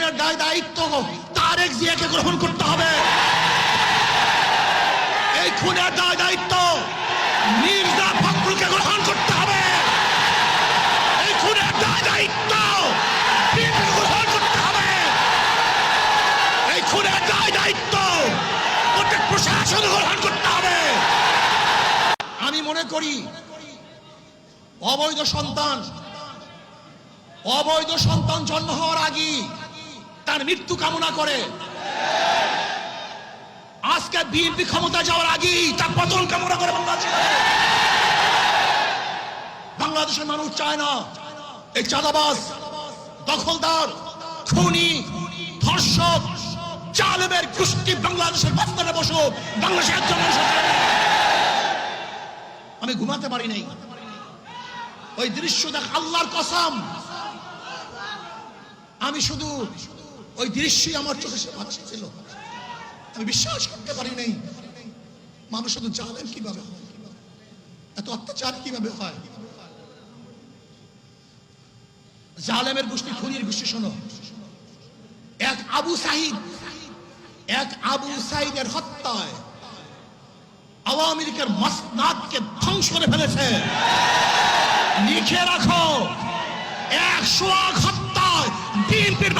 খুনের দায় দায়িত্ব তারেক জিয়াকে গ্রহণ করতে হবে। এই খুনের দায় দায়িত্ব মির্জা ফখরুলকে গ্রহণ করতে হবে। এই খুনের দায় দায়িত্ব বিএনপিকে গ্রহণ করতে হবে। এই খুনের দায় দায়িত্ব প্রত্যেক প্রশাসন গ্রহণ করতে হবে। আমি মনে করি অবৈধ সন্তান জন্ম হওয়ার আগে তার মৃত্যু কামনা করে, আজকে বিএনপি ক্ষমতা যাওয়ার আগে তার পতন কামনা করে বাংলাদেশের মানুষ চায় না এই চাঁদাবাজ, দখলদার, খুনি, ধর্ষক, জালেমের গোষ্ঠী বাংলাদেশের মাঝখানে বসুক। বাংলাদেশের একজন মানুষ, আমি ঘুমাতে পারি নাই ওই দৃশ্য দেখ, আল্লাহর কসম আমি শুধু ওই দৃশ্যই আমার চোখে ভাসছিল। আমি বিশ্বাস করতে পারি নাই মানুষ শুধু জালেম কিভাবে হয়, এত অত্যাচার কিভাবে হয়। জালেমের গোষ্ঠী, খুনির গোষ্ঠী। শোনো, এক আবু সাইদের হত্যায় আওয়ামী লীগের মাসনাদকে ধ্বংস করে ফেলেছে। লিখে রাখো, 100 হত্যায় বিএনপির